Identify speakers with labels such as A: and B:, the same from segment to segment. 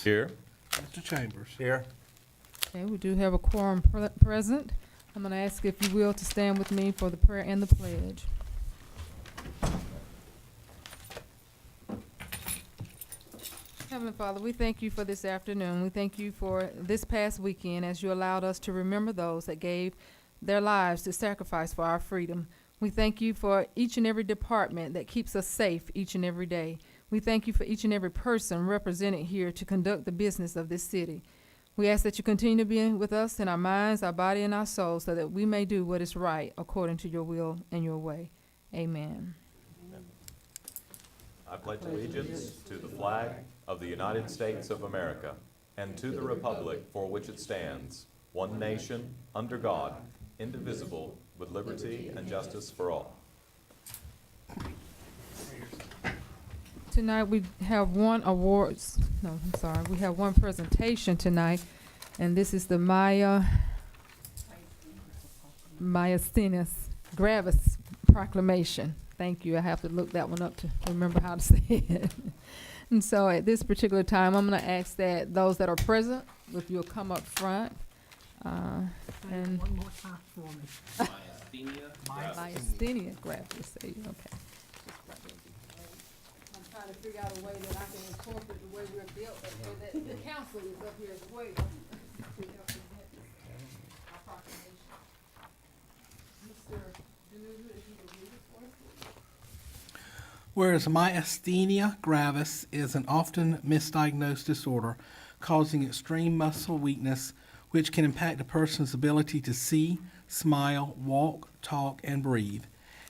A: Here.
B: Mr. Chambers.
A: Here.
C: Okay, we do have a quorum present. I'm going to ask if you will to stand with me for the prayer and the pledge. Heavenly Father, we thank you for this afternoon. We thank you for this past weekend as you allowed us to remember those that gave their lives to sacrifice for our freedom. We thank you for each and every department that keeps us safe each and every day. We thank you for each and every person represented here to conduct the business of this city. We ask that you continue to be with us in our minds, our body, and our souls so that we may do what is right according to your will and your way. Amen.
A: I pledge allegiance to the flag of the United States of America and to the republic for which it stands, one nation, under God, indivisible, with liberty and justice for all.
C: Tonight we have one presentation tonight, and this is the Myasthenias Gravis Proclamation. Thank you. I have to look that one up to remember how to say it. And so at this particular time, I'm going to ask that those that are present, if you'll come up front. And
B: One more time for me.
C: Myasthenia gravis. Okay. I'm trying to figure out a way that I can incorporate the way we're built, so that the council is up here as well. To help present our proclamation. Mr. Denuga, if you would read it for us, please.
B: Whereas myasthenia gravis is an often misdiagnosed disorder causing extreme muscle weakness, which can impact a person's ability to see, smile, walk, talk, and breathe,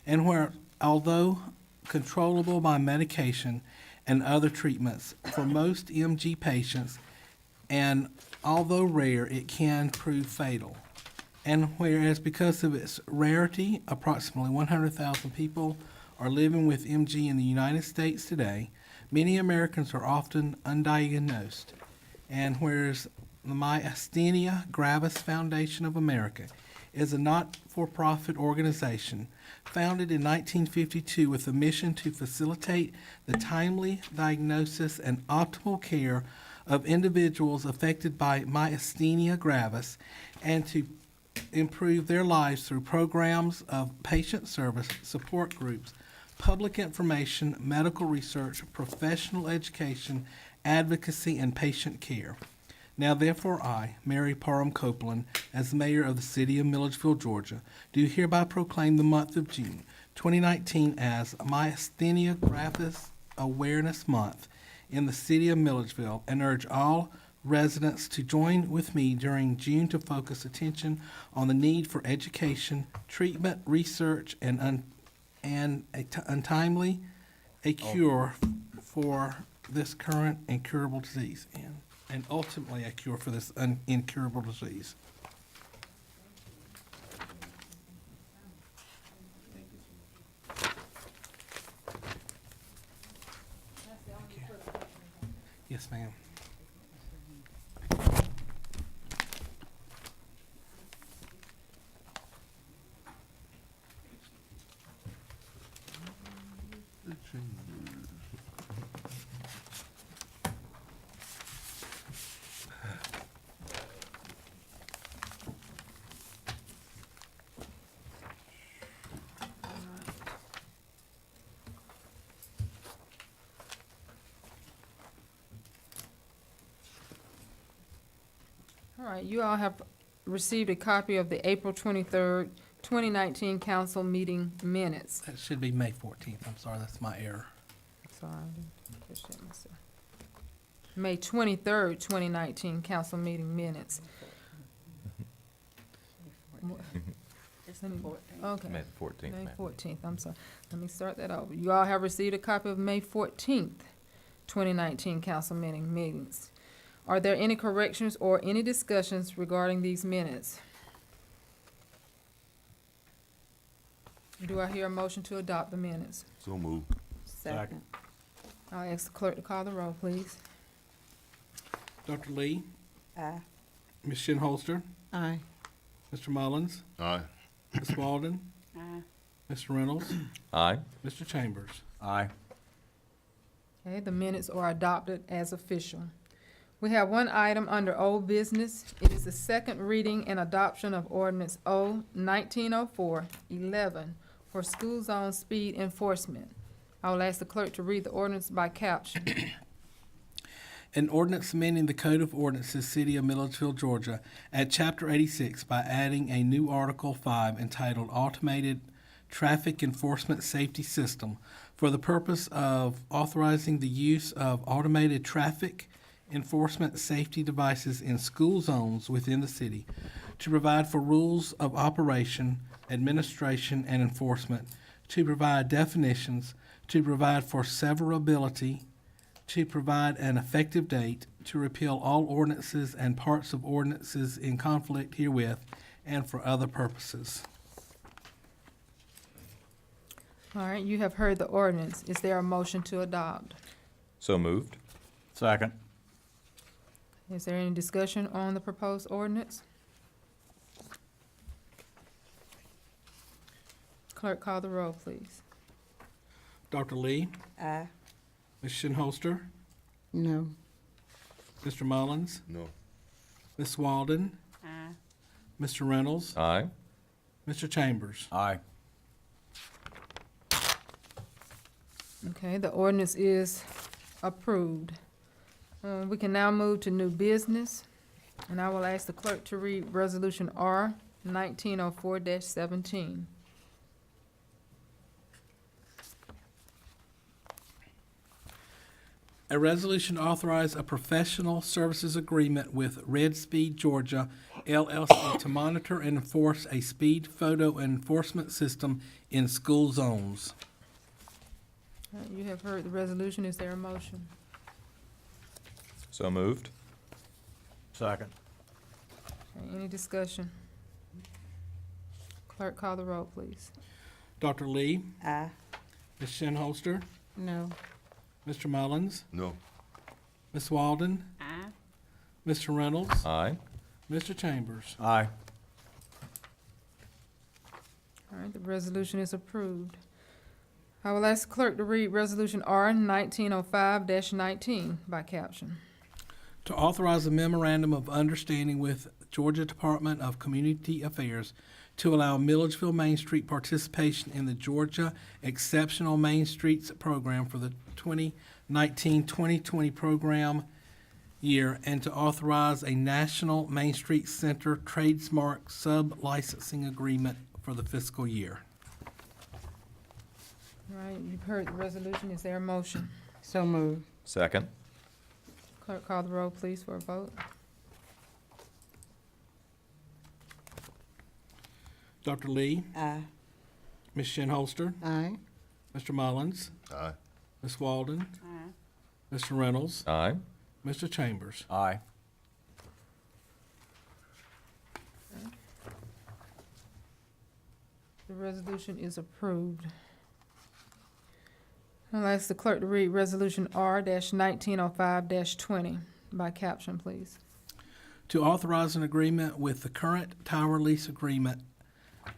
B: and where, although controllable by medication and other treatments, for most MG patients, and although rare, it can prove fatal. And whereas because of its rarity, approximately 100,000 people are living with MG in the United States today, many Americans are often undiagnosed. And whereas the Myasthenia Gravis Foundation of America is a not-for-profit organization founded in 1952 with a mission to facilitate the timely diagnosis and optimal care of individuals affected by myasthenia gravis and to improve their lives through programs of patient service, support groups, public information, medical research, professional education, advocacy, and patient care. Now therefore I, Mary Parham Copeland, as mayor of the city of Milledgeville, Georgia, do hereby proclaim the month of June 2019 as Myasthenia Gravis Awareness Month in the city of Milledgeville and urge all residents to join with me during June to focus attention on the need for education, treatment, research, and untimely a cure for this current incurable disease, and ultimately a cure for this incurable disease. Yes, ma'am.
C: All right, you all have received a copy of the April 23rd, 2019 council meeting minutes.
B: That should be May 14th. I'm sorry, that's my error.
C: Sorry, I didn't catch that myself. May 23rd, 2019 council meeting minutes. Okay.
A: May 14th,
C: May
A: ma'am.
C: 14th, I'm sorry. Let me start that over. You all have received a copy of May 14th, 2019 council meetings. Are there any corrections or any discussions regarding these minutes? Do I hear a motion to adopt the minutes?
D: So move.
E: Second.
C: I'll ask the clerk to call the roll, please.
B: Dr. Lee,
E: Aye.
B: Ms. Shinholster,
E: Aye.
B: Mr. Mullins,
D: Aye.
B: Ms. Walden,
E: Aye.
B: Mr. Reynolds,
A: Aye.
B: Mr. Chambers.
A: Aye.
C: Okay, the minutes are adopted as official. We have one item under old business. It is the second reading and adoption of ordinance O 1904-11 for school zone speed enforcement. I will ask the clerk to read the ordinance by caption.
B: An ordinance amending the Code of Ordinances, City of Milledgeville, Georgia, at Chapter 86 by adding a new Article 5 entitled Automated Traffic Enforcement Safety System for the purpose of authorizing the use of automated traffic enforcement safety devices in school zones within the city, to provide for rules of operation, administration, and enforcement, to provide definitions, to provide for severability, to provide an effective date, to repeal all ordinances and parts of ordinances in conflict herewith, and for other purposes.
C: All right, you have heard the ordinance. Is there a motion to adopt?
A: So moved.
D: Second.
C: Is there any discussion on the proposed ordinance? Clerk, call the roll, please.
B: Dr. Lee?
E: Aye.
B: Ms. Shinholster?
E: No.
B: Mr. Mullins?
D: No.
B: Ms. Walden?
E: Aye.
B: Mr. Reynolds?
A: Aye.
B: Mr. Chambers?
D: Aye.
C: Okay, the ordinance is approved. We can now move to new business, and I will ask the clerk to read Resolution R 1904-17.
B: A resolution to authorize a professional services agreement with Red Speed Georgia LLC to monitor and enforce a speed photo enforcement system in school zones.
C: All right, you have heard the resolution. Is there a motion?
A: So moved.
D: Second.
C: Okay, any discussion? Clerk, call the roll, please.
B: Dr. Lee?
E: Aye.
B: Ms. Shinholster?
E: No.
B: Mr. Mullins?
D: No.
B: Ms. Walden?
E: Aye.
B: Mr. Reynolds?
A: Aye.
B: Mr. Chambers?
D: Aye.
C: All right, the resolution is approved. I will ask the clerk to read Resolution R 1905-19 by caption.
B: To authorize a memorandum of understanding with Georgia Department of Community Affairs to allow Milledgeville Main Street participation in the Georgia Exceptional Main Streets Program for the 2019-2020 program year, and to authorize a National Main Street Center trademark sub-licensing agreement for the fiscal year.
C: All right, you've heard the resolution. Is there a motion?
E: So moved.
A: Second.
C: Clerk, call the roll, please, for a vote.
B: Dr. Lee?
E: Aye.
B: Ms. Shinholster?
E: Aye.
B: Mr. Mullins?
D: Aye.
B: Ms. Walden?
E: Aye.
B: Mr. Reynolds?
A: Aye.
B: Mr. Chambers?
D: Aye.
C: The resolution is approved. I'll ask the clerk to read Resolution R 1905-20 by caption, please.
B: To authorize an agreement with the current tower lease agreement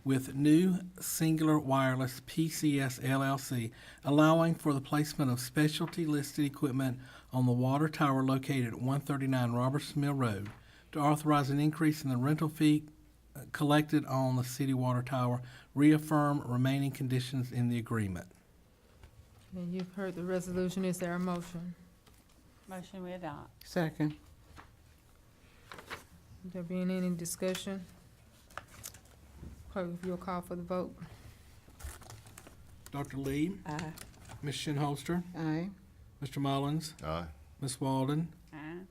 B: with New Singular Wireless PCS LLC, allowing for the placement of specialty listed equipment on the water tower located at 139 Roberts Mill Road, to authorize an increase in the rental fee collected on the city water tower, reaffirm remaining conditions in the agreement.
C: And you've heard the resolution. Is there a motion?
E: Motion we adopt. Second.
C: There being any discussion? Clerk, if you'll call for the vote.
B: Dr. Lee?
E: Aye.
B: Ms. Shinholster?
E: Aye.
B: Mr. Mullins?
D: Aye.
B: Ms. Walden?
E: Aye.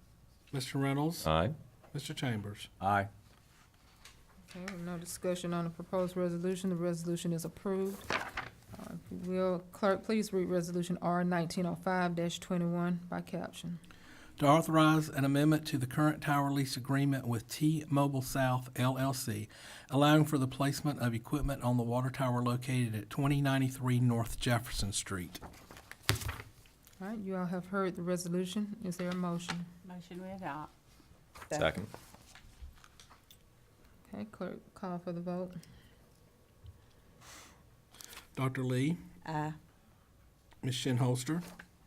B: Mr. Reynolds?
A: Aye.
B: Mr. Chambers?
D: Aye.
C: Okay, with no discussion on the proposed resolution. The resolution is approved. If you will, clerk, please read Resolution R 1905-21 by caption.
B: To authorize an amendment to the current tower lease agreement with T-Mobile South LLC, allowing for the placement of equipment on the water tower located at 2093 North Jefferson Street.
C: All right, you all have heard the resolution. Is there a motion?
E: Motion we adopt.
A: Second.
C: Okay, clerk, call for the vote.
B: Dr. Lee?
E: Aye.
B: Ms. Shinholster?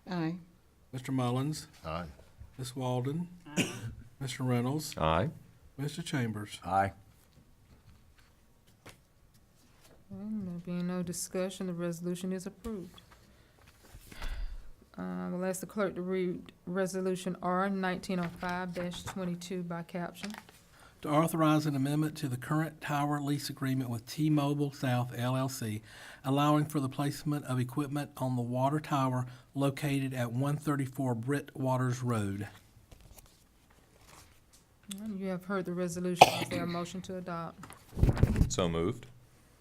E: Aye.
B: Mr. Mullins?
D: Aye.
B: Ms. Walden?
E: Aye.
B: Mr. Reynolds,
A: Aye.
B: Mr. Chambers.
D: Aye.
C: And there being no discussion, the resolution is approved. We'll ask the clerk to read Resolution R 1905-22 by caption.
B: To authorize an amendment to the current tower lease agreement with T-Mobile South LLC, allowing for the placement of equipment on the water tower located at 134 Britt Waters Road.
C: And you have heard the resolution. Is there a motion to adopt?
A: So moved.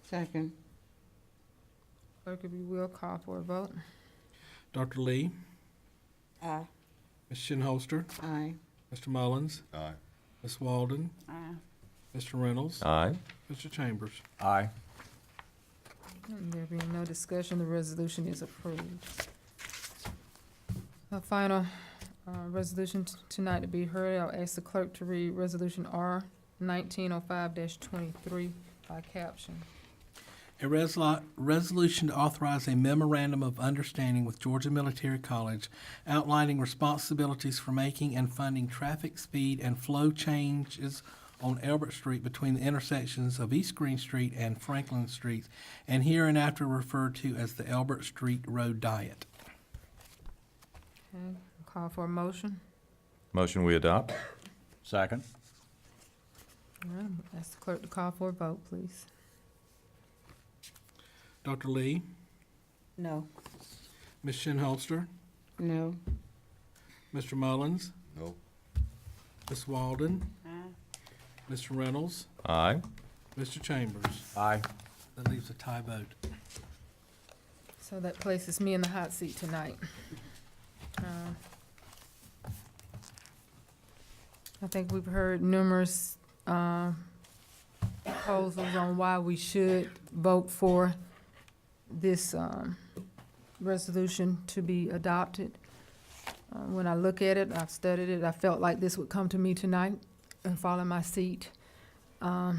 E: Second.
C: Clerk, if you will, call for a vote.
B: Dr. Lee,
E: Aye.
B: Ms. Shinholster,
E: Aye.
B: Mr. Mullins,
F: Aye.
B: Ms. Walden,
E: Aye.
B: Mr. Reynolds,
A: Aye.
B: Mr. Chambers.
D: Aye.
C: And there being no discussion, the resolution is approved. A final resolution tonight to be heard. I'll ask the clerk to read Resolution R 1905-23 by caption.
B: A resolution to authorize a memorandum of understanding with Georgia Military College outlining responsibilities for making and funding traffic speed and flow changes on Elbert Street between the intersections of East Green Street and Franklin Streets, and hereinafter referred to as the Elbert Street Road Diet.
C: Okay, call for a motion.
A: Motion we adopt.
D: Second.
C: All right, ask the clerk to call for a vote, please.
B: Dr. Lee,
E: No.
B: Ms. Shinholster,
E: No.
B: Mr. Mullins,
F: No.
B: Ms. Walden,
E: Aye.
B: Mr. Reynolds,
A: Aye.
B: Mr. Chambers.
D: Aye.
B: That leaves a tie vote.
C: So that places me in the hot seat tonight. I think we've heard numerous proposals on why we should vote for this resolution to be adopted. When I look at it, I've studied it, I felt like this would come to me tonight and fall in my seat. I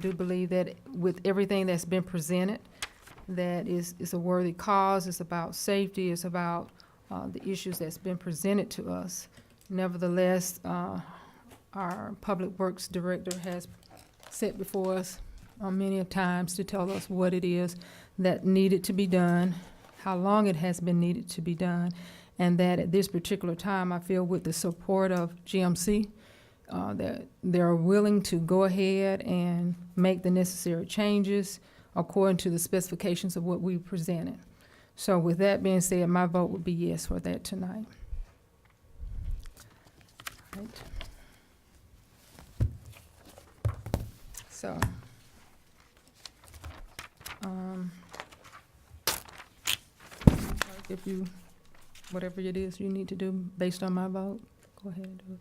C: do believe that with everything that's been presented, that is a worthy cause. It's about safety. It's about the issues that's been presented to us. Nevertheless, our Public Works Director has set before us many a times to tell us what it is that needed to be done, how long it has been needed to be done, and that at this particular time, I feel with the support of GMC, that they're willing to go ahead and make the necessary changes according to the specifications of what we presented. So with that being said, my vote would be yes for that tonight. Right. So, if you, whatever it is you need to do based on my vote, go ahead and do it.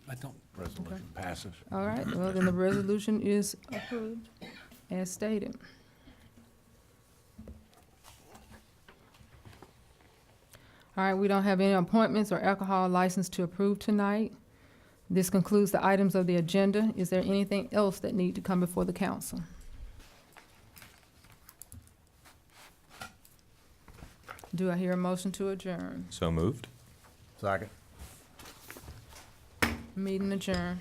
B: I don't,
D: Resolution passes.
C: All right, well, then the resolution is approved as stated. All right, we don't have any appointments or alcohol license to approve tonight. This concludes the items of the agenda. Is there anything else that need to come before the council? Do I hear a motion to adjourn?
A: So moved.
D: Second.
C: Meeting adjourned.